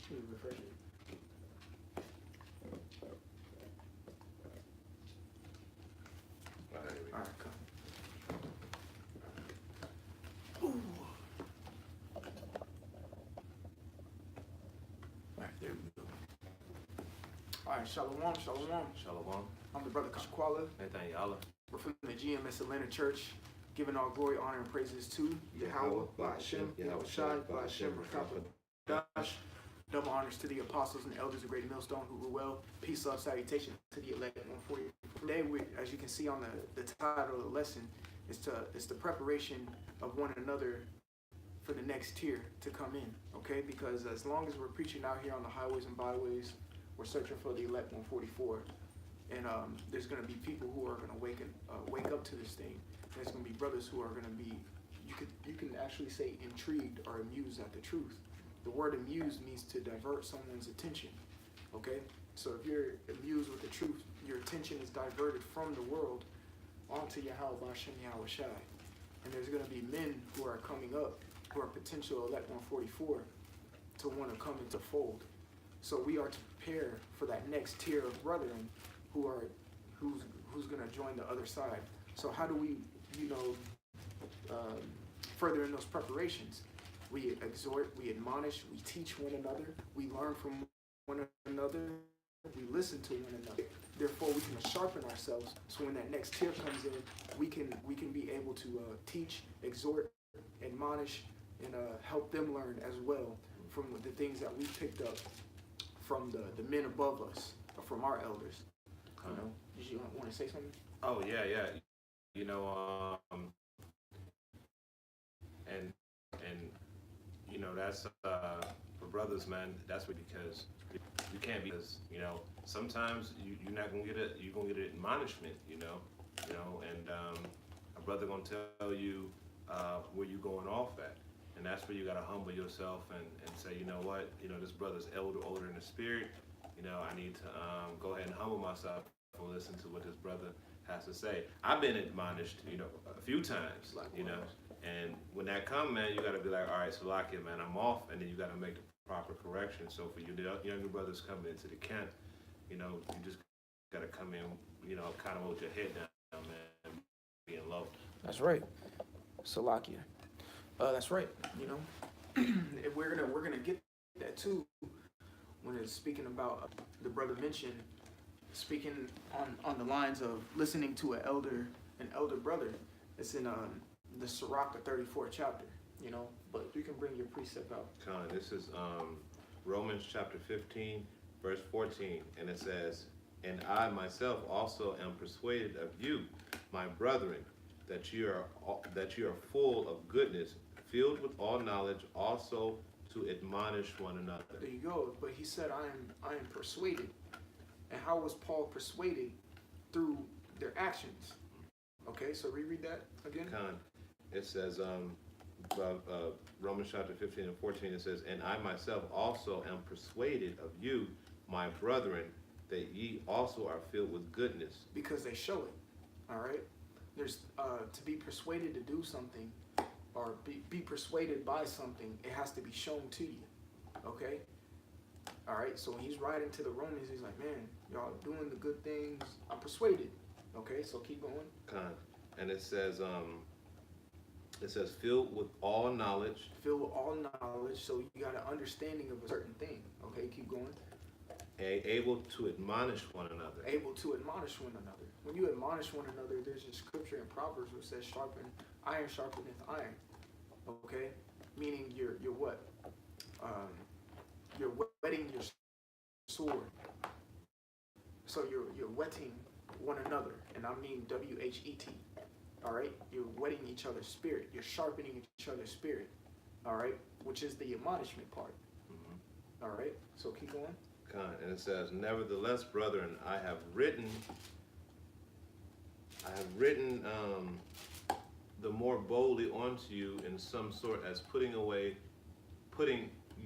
Let me refresh it. All right, here we go. All right, come. Ooh. All right, there we go. All right, shalom, shalom. Shalom. I'm the brother Kashakwala. Nathan Yala. We're from the GMS Atlanta Church, giving all glory, honor, and praises to Yahweh, Ba'ashem, Yahweh Shai, Ba'ashem, Rakapadash. Double honors to the apostles and elders of Great Millstone who rule well. Peace, love, salutation to the elect 140. Today, as you can see on the title of the lesson, it's the preparation of one another for the next tier to come in, okay? Because as long as we're preaching out here on the highways and byways, we're searching for the elect 144. And there's going to be people who are going to wake up to this thing. There's going to be brothers who are going to be, you can actually say intrigued or amused at the truth. The word amused means to divert someone's attention, okay? So if you're amused with the truth, your attention is diverted from the world onto Yahweh Ba'ashem Yahweh Shai. And there's going to be men who are coming up, who are potential elect 144, to want to come into fold. So we are to prepare for that next tier of brethren who's going to join the other side. So how do we, further in those preparations? We exhort, we admonish, we teach one another, we learn from one another, we listen to one another. Therefore, we can sharpen ourselves. So when that next tier comes in, we can be able to teach, exhort, admonish, and help them learn as well from the things that we picked up from the men above us, or from our elders. Did you want to say something? Oh yeah. And that's for brothers, man. That's what, because you can't be, because sometimes you're not gonna get you're gonna get an admonishment, and a brother gonna tell you where you going off at, and that's where you gotta humble yourself and say, you know what, this brother's older in the spirit. I need to go ahead and humble myself and listen to what this brother has to say. I've been admonished, a few times, and when that come, man, you got to be like, all right, Salakia, man, I'm off, and then you got to make the proper correction. So for you younger brothers coming into the camp, you just got to come in, kind of hold your head down, man, being low. That's right, Salakia. That's right. We're gonna get that too when it's speaking about the brother mentioned, speaking on the lines of listening to an elder brother. It's in the Sirach, the 34th chapter, but you can bring your precept out. This is Romans chapter 15, verse 14, and it says, and I myself also am persuaded of you, my brethren, that you are full of goodness, filled with all knowledge, also to admonish one another. There you go. But he said, I am persuaded. And how was Paul persuaded? Through their actions. Okay, so reread that again. It says, Romans chapter 15 and 14, it says, and I myself also am persuaded of you, my brethren, that ye also are filled with goodness. Because they show it. All right? There's to be persuaded to do something, or be persuaded by something, it has to be shown to you. Okay? All right, so when he's writing to the Romans, he's like, man, y'all doing the good things. I'm persuaded. Okay, so keep going. And it says filled with all knowledge. Filled with all knowledge, so you got an understanding of a certain thing. Okay, keep going. Able to admonish one another. Able to admonish one another. When you admonish one another, there's a scripture in Proverbs which says, iron sharpeneth iron. Okay, meaning you're what? You're whetting your sword. So you're whetting one another, and I mean WHET. All right, you're whetting each other's spirit. You're sharpening each other's spirit. All right, which is the admonishment part. Mm-hmm. All right, so keep going. And it says, nevertheless, brethren, I have written the more boldly unto you in some sort, as putting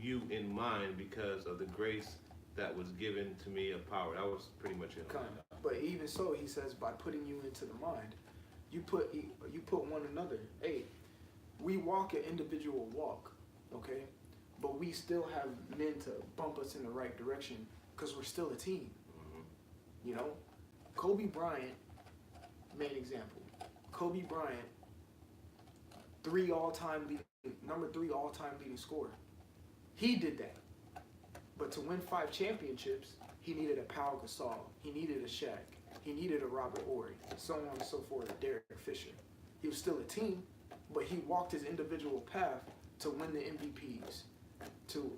you in mind, because of the grace that was given to me of power. That was pretty much it. But even so, he says, by putting you into the mind, you put one another. Hey, we walk an individual walk, okay? but we still have men to bump us in the right direction because we're still a team. You know, Kobe Bryant, main example. Kobe Bryant, number 3 all-time leading scorer. He did that. But to win 5 championships, he needed a Pau Gasol. He needed a Shaq. He needed a Robert Horry, so on and so forth, a Derek Fisher. He was still a team, but he walked his individual path to win the MVPs, to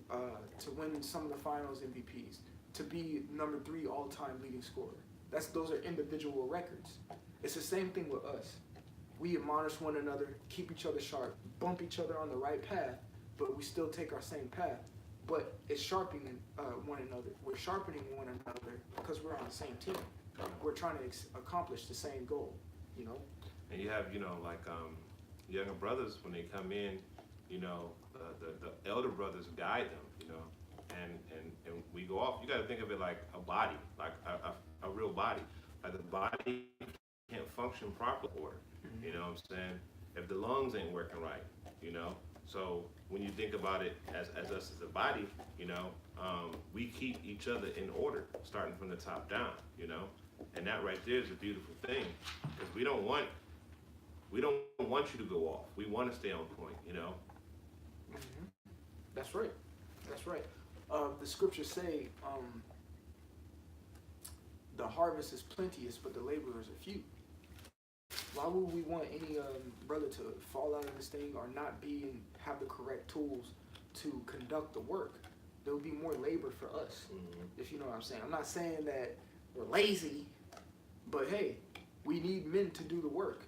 win some of the finals MVPs, to be number 3 all-time leading scorer. Those are individual records. It's the same thing with us. We admonish one another, keep each other sharp, bump each other on the right path, but we still take our same path. But it's sharpening one another. We're sharpening one another because we're on the same team. We're trying to accomplish the same goal, you know? And you have, like younger brothers, when they come in, the elder brothers guide them, and we go off. You got to think of it like a body, like a real body. Like the body can't function properly, you know what I'm saying? If the lungs ain't working right, So when you think about it as us as a body, we keep each other in order, starting from the top down, and that right there is a beautiful thing, because we don't want you to go off. We want to stay on point, That's right. That's right. The scriptures say the harvest is plenteous, but the laborers are few. Why would we want any brother to fall out of this thing or not have the correct tools to conduct the work? There would be more labor for us, if you know what I'm saying. I'm not saying that we're lazy, but hey, we need men to do the work,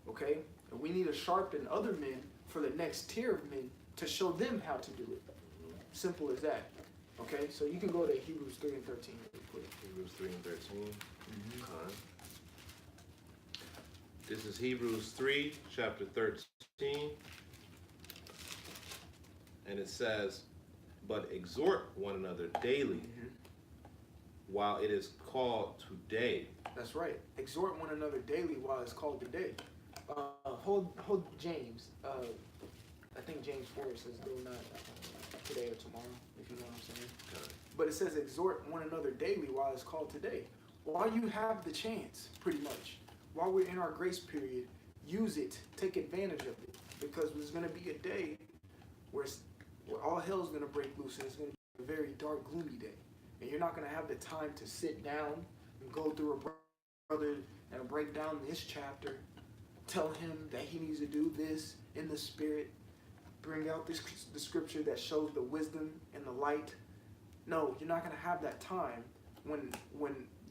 okay? And we need to sharpen other men for the next tier of men to show them how to do it. Simple as that, okay? So you can go to Hebrews 3 and 13 really quick. Hebrews 3 and 13. Okay. This is Hebrews 3, chapter 13. And it says, but exhort one another daily while it is called today. That's right. Exhort one another daily while it's called today. Hold James. I think James 4 says, do not today or tomorrow, if you know what I'm saying. Okay. But it says exhort one another daily while it's called today. While you have the chance, pretty much. While we're in our grace period, use it. Take advantage of it. Because there's going to be a day where all hell's going to break loose, and it's going to be a very dark, gloomy day. And you're not going to have the time to sit down and go through a brother and break down this chapter. Tell him that he needs to do this in the spirit. Bring out the scripture that shows the wisdom and the light. No, you're not going to have that time when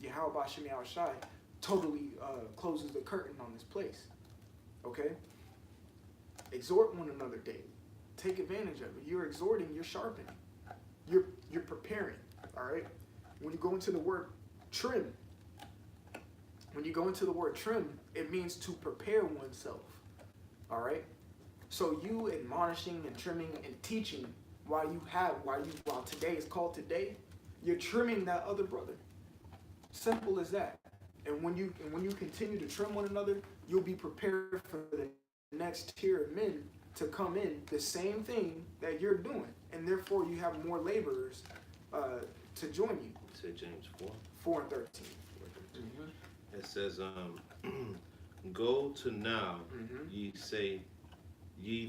Yahweh Ba'Shem Yahushai totally closes the curtain on this place. Okay? Exhort one another daily. Take advantage of it. You're exhorting, you're sharpening. You're preparing. All right? When you go into the word trim, it means to prepare oneself. All right? So you admonishing and trimming and teaching while today is called today, you're trimming that other brother. Simple as that. And when you continue to trim one another, you'll be prepared for the next tier of men to come in the same thing that you're doing, and therefore you have more laborers to join you. Say James 4 and 13. It says, go to now, ye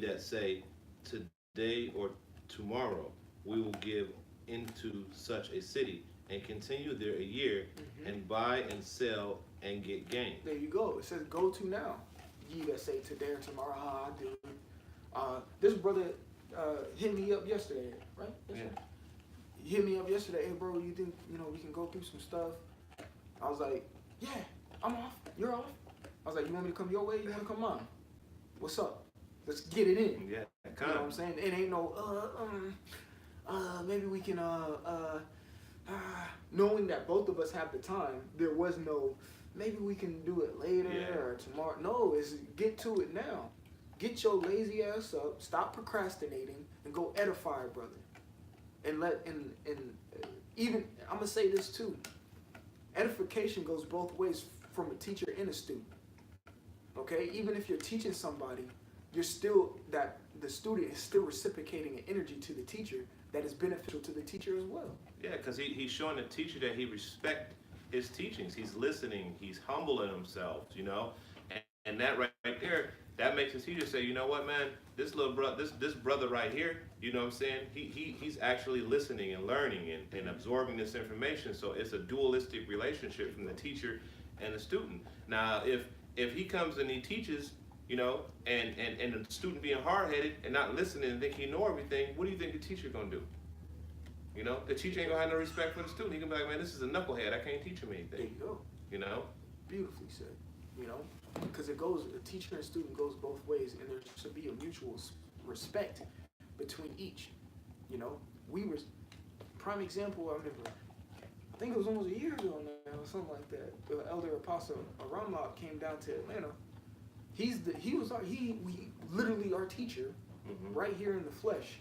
that say, today or tomorrow we will give into such a city, and continue there a year, and buy and sell and get gain. There you go. It says, go to now, ye that say today or tomorrow. I do. This brother hit me up yesterday, right? Yeah. He hit me up yesterday. Hey, bro, you think we can go through some stuff? I was like, yeah, I'm off. You're off. I was like, you want me to come your way? You want to come mine? What's up? Let's get it in. Yeah, you know what I'm saying? It ain't no maybe we can knowing that both of us have the time. There was no maybe we can do it later or tomorrow. No, it's get to it now. Get your lazy ass up. Stop procrastinating and go edify a brother. And even I'm gonna say this too. Edification goes both ways from a teacher and a student. Okay, even if you're teaching somebody, you're still the student is still reciprocating an energy to the teacher that is beneficial to the teacher as well. Yeah, because he's showing the teacher that he respects his teachings. He's listening. He's humbling himself, and that right there, that makes the teacher say, you know what, man, this little brother, this brother right here, you know what I'm saying? He's actually listening and learning and absorbing this information. So it's a dualistic relationship from the teacher and the student. Now, if he comes and he teaches, and the student being hard-headed and not listening and think he know everything, what do you think the teacher gonna do? The teacher ain't gonna have no respect for the student. He can be like, man, this is a knucklehead. I can't teach him anything. There you go. Beautifully said. Because the teacher and student goes both ways, and there should be a mutual respect between each. Prime example, I remember, I think it was almost a year ago now, or something like that. The elder apostle Ramlock came down to Atlanta. We literally our teacher, right here in the flesh,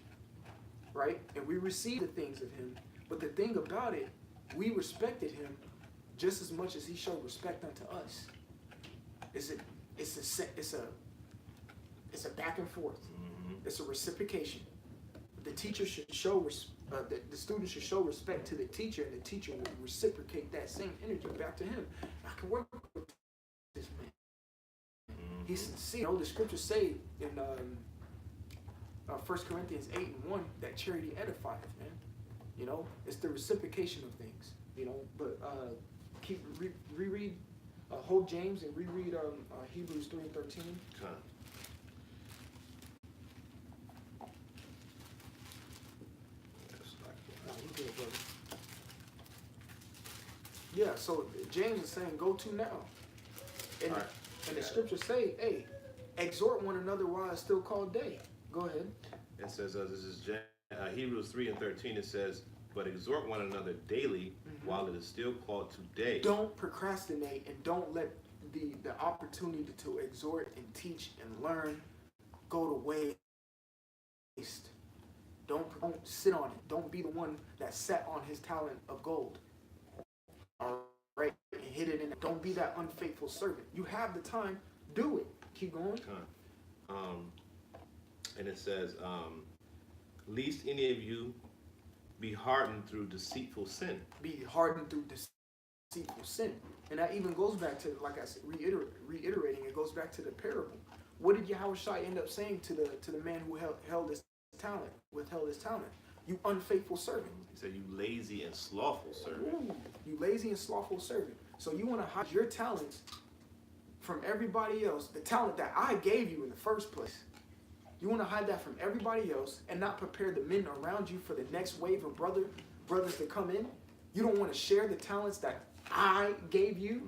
right? And we received the things of him. But the thing about it, we respected him just as much as he showed respect unto us. It's a back and forth. It's a reciprocation. The teacher should show the student should show respect to the teacher, and the teacher will reciprocate that same energy back to him. I can work with this man. He's sincere. The scriptures say in 1 Corinthians 8:1 that charity edifieth, man. It's the reciprocation of things. But reread. Hold James and reread Hebrews 3:13. Yeah, so James is saying, go to now. And the scriptures say, hey, exhort one another while it's still called day. Go ahead. It says, this is Hebrews 3:13. It says, but exhort one another daily while it is still called today. Don't procrastinate, and don't let the opportunity to exhort and teach and learn go to waste. Don't sit on it. Don't be the one that sat on his talent of gold. All right, and hid it in it. Don't be that unfaithful servant. You have the time. Do it. Keep going. And it says, least any of you be hardened through deceitful sin. Be hardened through deceitful sin. And that even goes back to, like I said, reiterating, it goes back to the parable. What did Yahushua end up saying to the man who withheld his talent? You unfaithful servant. He said, you lazy and slothful servant. Ooh, you lazy and slothful servant. So you want to hide your talents from everybody else, the talent that I gave you in the first place. You want to hide that from everybody else and not prepare the men around you for the next wave of brothers to come in. You don't want to share the talents that I gave you.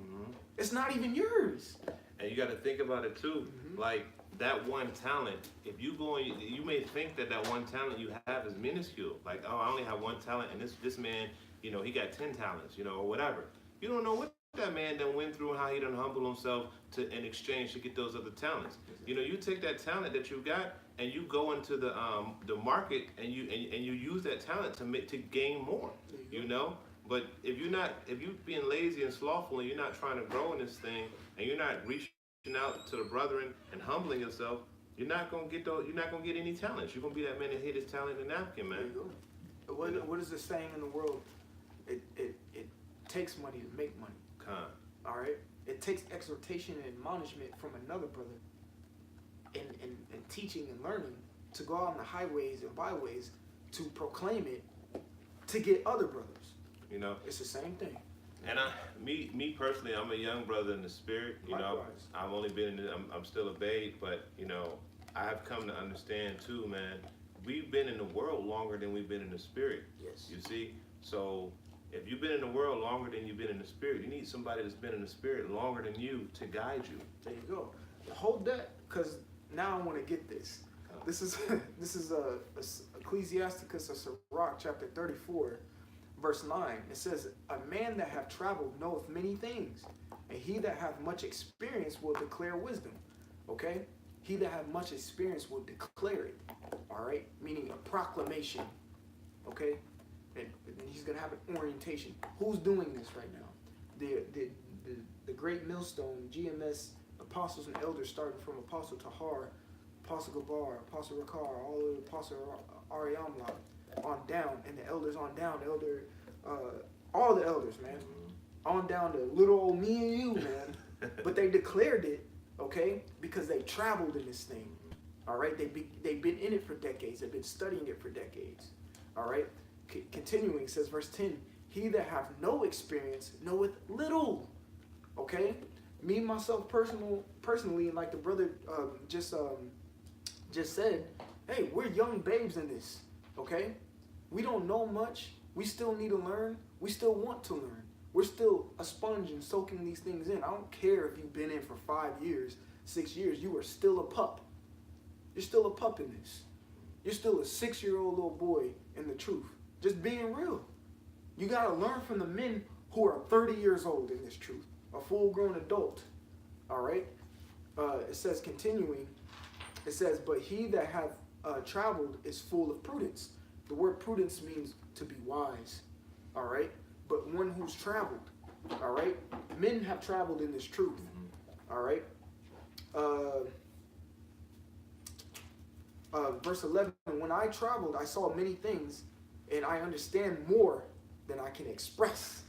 It's not even yours. And you got to think about it too. Like that one talent, if you you may think that one talent you have is minuscule. Like, oh, I only have one talent, and this man, he got 10 talents, or whatever. You don't know what that man done went through, how he done humbled himself in exchange to get those other talents. You take that talent that you got and you go into the market and you use that talent to gain more. But if you being lazy and slothful and you're not trying to grow in this thing and you're not reaching out to the brethren and humbling yourself, you're not gonna get any talents. You're gonna be that man that hid his talent in the napkin, man. What is the saying in the world? It takes money to make money. All right. It takes exhortation and admonishment from another brother, and teaching and learning to go out on the highways and byways to proclaim it to get other brothers. It's the same thing. And me personally, I'm a young brother in the spirit. Likewise. I've only been I'm still a babe, but I have come to understand too, man. We've been in the world longer than we've been in the spirit. Yes. You see, so if you've been in the world longer than you've been in the spirit, you need somebody that's been in the spirit longer than you to guide you. There you go. Hold that, because now I want to get this. This is Ecclesiasticus of Sirach, chapter 34, verse 9. It says, a man that hath traveled knoweth many things, and he that hath much experience will declare wisdom. Okay? He that hath much experience will declare it. All right? Meaning a proclamation. Okay? And he's going to have an orientation. Who's doing this right now? The great millstone, GMS, apostles and elders, starting from Apostle Tahar, Apostle Gabar, Apostle Rakar, all the way to Apostle Ariamla on down, and the elders on down, all the elders, man, on down to little old me and you, man. But they declared it, okay, because they traveled in this thing. All right, they've been in it for decades. They've been studying it for decades. All right, continuing, says verse 10, he that hath no experience knoweth little. Okay, me myself personally, like the brother just said, hey, we're young babes in this. Okay, we don't know much. We still need to learn. We still want to learn. We're still a sponge and soaking these things in. I don't care if you've been in for 5 years, 6 years. You are still a pup. You're still a pup in this. You're still a 6-year-old little boy in the truth. Just being real. You got to learn from the men who are 30 years old in this truth. A full-grown adult. All right? It says, continuing, it says, but he that hath traveled is full of prudence. The word prudence means to be wise. All right? But one who's traveled. All right? Men have traveled in this truth. All right? Verse 11, when I traveled, I saw many things, and I understand more than I can express.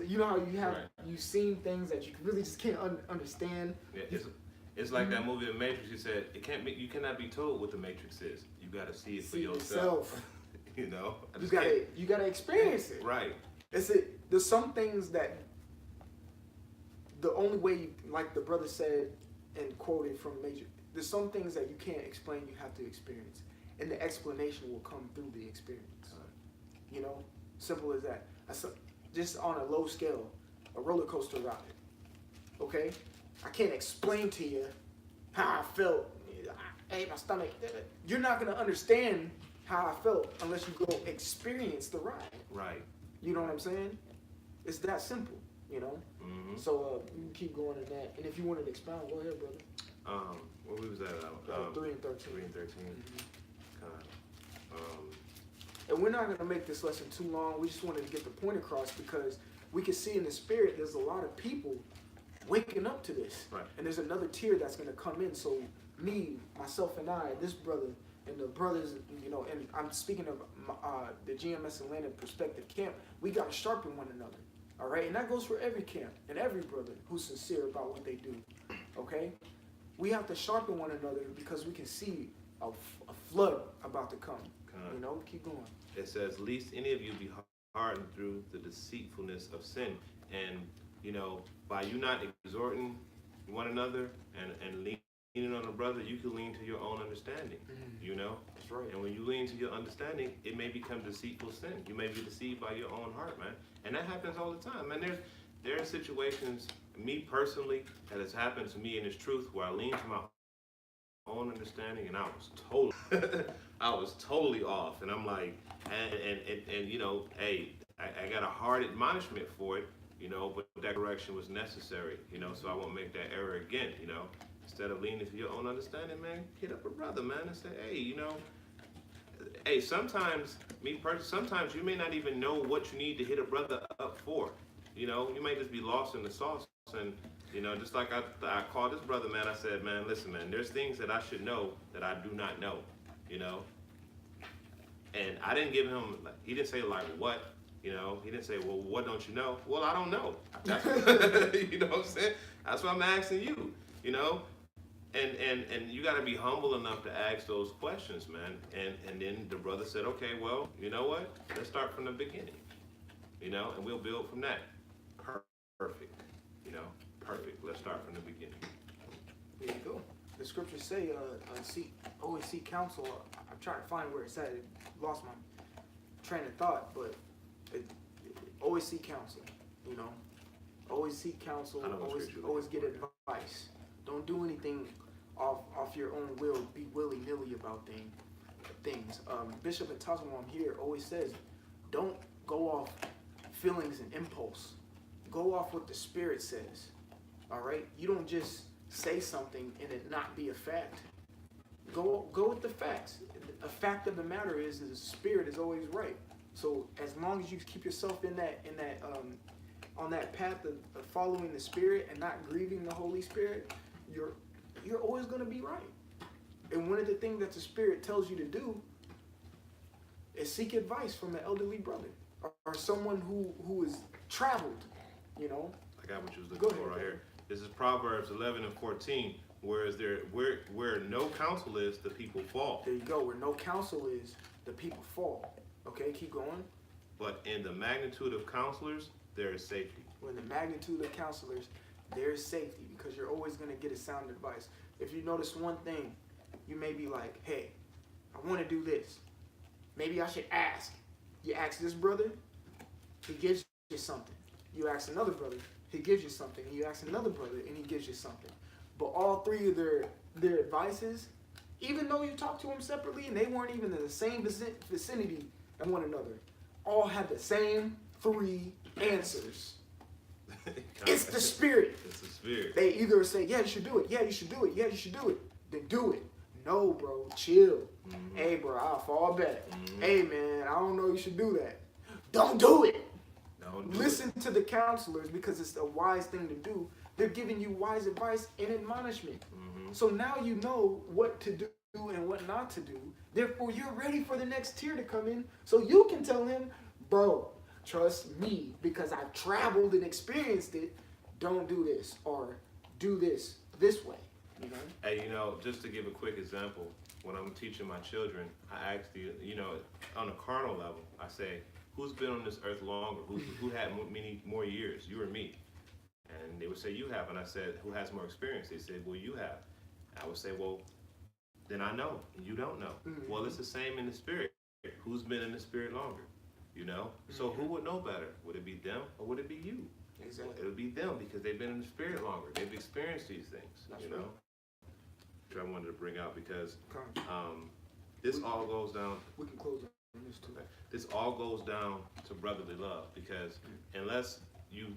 You know how you have, you've seen things that you really just can't understand. Yeah, it's like that movie, The Matrix. You said you cannot be told what the Matrix is. You got to see it for yourself. You know, you gotta experience it. Right. There's some things that the only way, like the brother said and quoted from Matrix, there's some things that you can't explain, you have to experience. And the explanation will come through the experience. You know, simple as that. Just on a low scale, a roller coaster ride. Okay? I can't explain to you how I felt. Hey, my stomach. You're not going to understand how I felt unless you go experience the ride. Right. You know what I'm saying? It's that simple, you know? Mm-hmm. So you can keep going in that. And if you wanted to expound, go ahead, brother. What was that? 3 and 13. 3 and 13. And we're not going to make this lesson too long. We just wanted to get the point across because we can see in the spirit there's a lot of people waking up to this. Right. And there's another tier that's going to come in. So me, myself, and I, this brother, and the brothers, you know, and I'm speaking of the GMS Atlanta Perspective Camp, we got to sharpen one another. All right? And that goes for every camp and every brother who's sincere about what they do. Okay? We have to sharpen one another because we can see a flood about to come. You know, keep going. It says, "Lest any of you be hardened through the deceitfulness of sin." And, you know, by you not exhorting one another and leaning on a brother, you can lean to your own understanding. You know? That's right. And when you lean to your understanding, it may become deceitful sin. You may be deceived by your own heart, man. And that happens all the time. And there are situations, me personally, that has happened to me in this truth where I lean to my own understanding, and I was totally off. And I'm like, and you know, hey, I got a hard admonishment for it, you know, but that correction was necessary, you know, so I won't make that error again, you know. Instead of leaning to your own understanding, man, hit up a brother, man, and say, hey, you know, hey, sometimes you may not even know what you need to hit a brother up for. You know, you may just be lost in the sauce. And, you know, just like I called this brother, man, I said, man, listen, man, there's things that I should know that I do not know, you know. And I didn't give him, he didn't say, like, what, you know. He didn't say, well, what don't you know? Well, I don't know. That's you know what I'm saying? That's what I'm asking you, you know. And you got to be humble enough to ask those questions, man. And then the brother said, okay, well, you know what? Let's start from the beginning, you know, and we'll build from that. Perfect, you know, perfect. Let's start from the beginning. There you go. The scriptures say, always seek counsel. I'm trying to find where it's at. Lost my train of thought, but always seek counsel, you know. Always seek counsel. Always get advice. Don't do anything off your own will. Be willy-nilly about things. Bishop Atazawam here always says, don't go off feelings and impulse. Go off what the Spirit says. All right? You don't just say something and it not be a fact. Go with the facts. A fact of the matter is the Spirit is always right. So as long as you keep yourself in that on that path of following the Spirit and not grieving the Holy Spirit, you're always going to be right. And one of the things that the Spirit tells you to do is seek advice from an elderly brother or someone who is traveled, you know. I got what you was looking for right here. This is Proverbs 11 and 14. Whereas where no counsel is, the people fall. There you go. Where no counsel is, the people fall. Okay, keep going. But in the magnitude of counselors, there is safety. When the magnitude of counselors, there is safety, because you're always going to get a sound advice. If you notice one thing, you may be like, hey, I want to do this. Maybe I should ask. You ask this brother, he gives you something. You ask another brother, he gives you something. And you ask another brother, and he gives you something. But all three of their advices, even though you talk to them separately and they weren't even in the same vicinity of one another, all had the same three answers. It's the Spirit. It's the Spirit. They either say, yeah, you should do it. Yeah, you should do it. Yeah, you should do it. Then do it. No, bro, chill. Mm-hmm. Hey, bro, I'll fall back. Mm-hmm. Hey, man, I don't know you should do that. Don't do it. Listen to the counselors, because it's a wise thing to do. They're giving you wise advice and admonishment. Mm-hmm. So now you know what to do and what not to do. Therefore, you're ready for the next tier to come in, so you can tell him, bro, trust me, because I've traveled and experienced it. Don't do this, or do this way. You know? Hey, you know, just to give a quick example, when I'm teaching my children, I ask you know, on a carnal level, I say, who's been on this earth longer? Who had many more years, you or me? And they would say, you have. And I said, who has more experience? They said, well, you have. I would say, well, then I know, and you don't know. Mm-hmm. Well, it's the same in the Spirit. Who's been in the Spirit longer? You know? Mm-hmm. So who would know better? Would it be them or would it be you? Exactly. It would be them, because they've been in the Spirit longer. They've experienced these things. That's you right. know? Which I wanted to bring out, because this all goes down. We can close on this too. This all goes down to brotherly love, because unless you,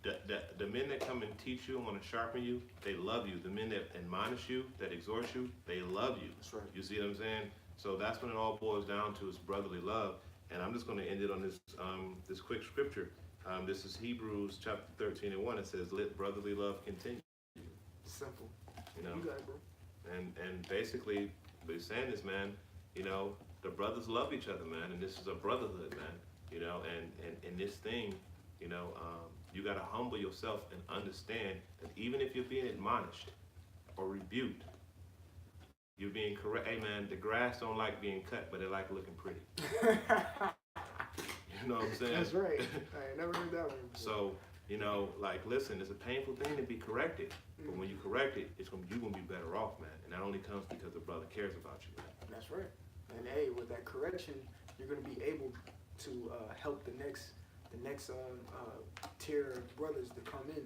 the men that come and teach you and want to sharpen you, they love you. The men that admonish you, that exhort you, they love you. That's right. You see what I'm saying? So that's when it all boils down to, is brotherly love. And I'm just going to end it on this this quick scripture. This is Hebrews chapter 13 and 1. It says, let brotherly love continue. Simple. You know? You got it, bro. And basically, what he's saying is, man, you know, the brothers love each other, man, and this is a brotherhood, man, you know, and in this thing, you know, you got to humble yourself and understand that even if you're being admonished or rebuked, you're being correct. Hey, man, the grass don't like being cut, but they like looking pretty. You know what I'm saying? That's right. I ain't never heard that one before. So, you know, like, listen, it's a painful thing to be corrected, but when you correct it, you're gonna be better off, man, and that only comes because the brother cares about you, man. That's right. And hey, with that correction, you're going to be able to help the next tier of brothers to come in,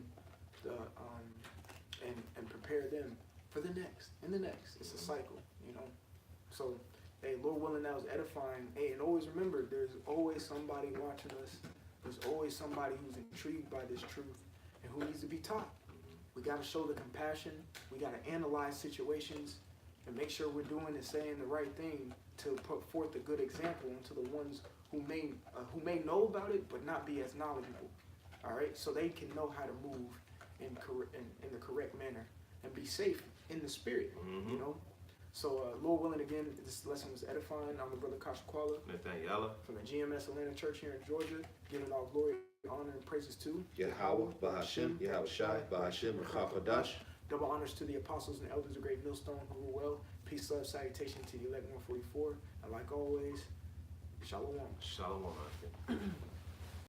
and prepare them for the next and the next. It's a cycle, you know. So, hey, Lord willing, that was edifying. Hey, and always remember, there's always somebody watching us. There's always somebody who's intrigued by this truth and who needs to be taught. We got to show the compassion. We got to analyze situations and make sure we're doing and saying the right thing to put forth a good example to the ones who may know about it but not be as knowledgeable. All right, so they can know how to move in the correct manner and be safe in the Spirit. Mm-hmm. You know. So, Lord willing, again, this lesson was edifying. I'm the brother Kashakwala Nathaniela from the GMS Atlanta Church here in Georgia, giving all glory, honor, and praises to Yahweh, Bahashim, Yahweh Shai, Bahashim, Rachafadash. Double honors to the apostles and elders of Great Millstone who rule well. Peace, love, salutation to the elect 144. And like always, Shalom. Shalom.